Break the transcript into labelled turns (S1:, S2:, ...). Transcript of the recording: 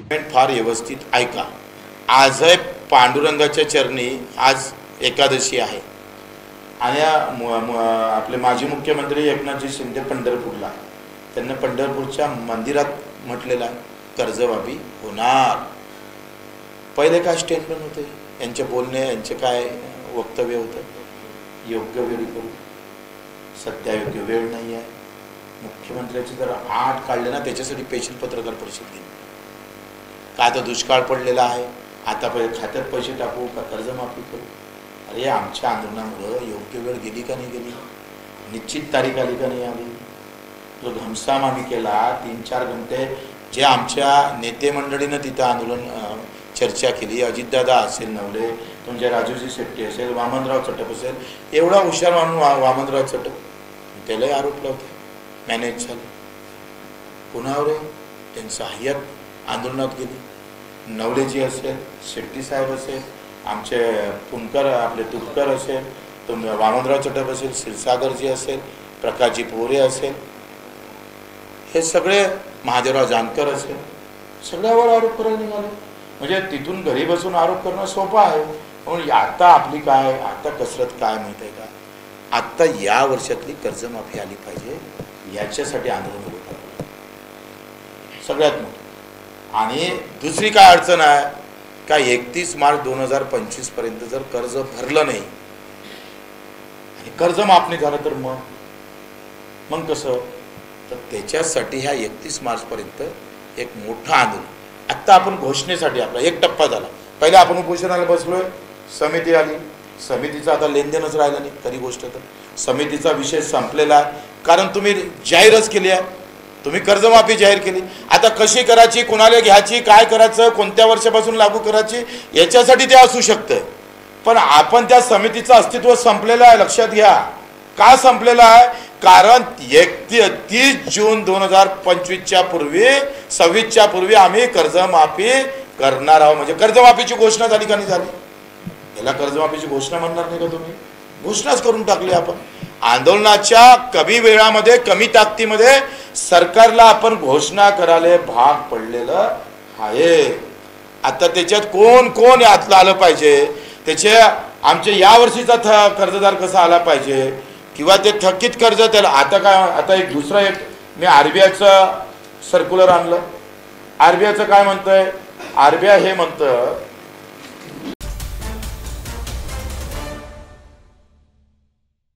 S1: फार व्यवस्थित ऐका। आज आहे पांडुरंगाच्या चरणी आज एकादशी आहे आणि आपले माजी मुख्यमंत्री एकनाथजी शिंदे पंढरपूरला, त्यांना पंढरपूरच्या मंदिरात म्हटलेला कर्जमाफी होणार। पहिले काय स्टेटमेंट होते यांचे बोलणे, यांचे काय वक्तव्य होतं, योग्य वेळी करू, सध्या योग्य वेळ नाही आहे। मुख्यमंत्र्याचे जर 8 काढले ना त्याच्यासाठी स्पेशल पत्रकार परिषद घेतली। काय तर दुष्काळ पडलेला आहे, आता पहिले खात्यात पैसे टाकू का कर्जमाफी करू? अरे आमच्या आंदोलनामुळे योग्य वेळ गेली का नाही गेली, निश्चित तारीख आली का नाही आली? जो घमसाम आम्ही केला 3-4 घंटे, जे आमच्या नेते मंडळीनं तिथं आंदोलन चर्चा केली, अजितदादा असेल, नवले, तुमचे राजूजी शेट्टी असेल, वामनराव चटप असेल, एवढा हुशार मानून वामनराव चटप, त्यालाही आरोप लावते मॅनेज झालं। कुणावर आहे? त्यांचं हय्यत आंदोलनात गेली, नवलेजी असेल, शेट्टी साहेब असेल, आमचे पुणकर आपले तुपकर असेल, वामनराव चटप असेल, क्षीरसागरजी असेल, प्रकाशजी पोरे असेल, हे सगळे महादेवराव जानकर असेल, सगळ्यावर आरोप करायला निघाले। म्हणजे तिथून घरी बसून आरोप करणं सोपं आहे, पण आता आपली काय आता कसरत काय माहिती आहे का? आत्ता या वर्षातली कर्जमाफी आली पाहिजे, याच्यासाठी आंदोलन होत आहे सगळ्यात मोठं। आणि दुसरी काय अडचण आहे का, 31 मार्च 2025 पर्यंत जर कर्ज भरलं नाही आणि कर्ज माफ नाही झालं तर मग कसं? तर त्याच्यासाठी ह्या 31 मार्च पर्यंत एक मोठं आंदोलन। आत्ता आपण घोषणेसाठी आपला एक टप्पा झाला, पहिले आपण उपोषणाला बसलोय, समिती आली, समितीचा आता लेनदेनच राहिलं नाही खरी गोष्ट तर, समितीचा विषय संपलेला आहे, कारण तुम्ही जाहीरच केली आहे, तुम्ही कर्जमाफी जाहीर केली। आता कशी करायची, कोणाला घ्यायची, काय करायचं, कोणत्या वर्षापासून लागू करायची, याच्यासाठी ते असू शकतं, पण आपण त्या समितीचं अस्तित्व संपलेलं आहे, लक्षात घ्या। का संपलेलं आहे? कारण 31 जून 2025च्या पूर्वी 26च्या पूर्वी आम्ही कर्जमाफी करणार आहोत। म्हणजे कर्जमाफीची घोषणा झाली का नाही झाली? याला कर्जमाफीची घोषणा म्हणणार नाही का तुम्ही? घोषणाच करून टाकली आपण। आंदोलनाच्या कमी वेळामध्ये, कमी ताकदीमध्ये सरकारला आपण घोषणा करायला भाग पडलेलं आहे। आता त्याच्यात कोण कोण यातलं आलं पाहिजे, त्याचे आमचे यावर्षीचा कर्जदार कसा आला पाहिजे, किंवा ते थकीत कर्ज त्याला आता काय, आता एक दुसरा एक मी RBIचं सर्क्युलर आणलं। RBIचं काय म्हणतंय, RBI हे म्हणतं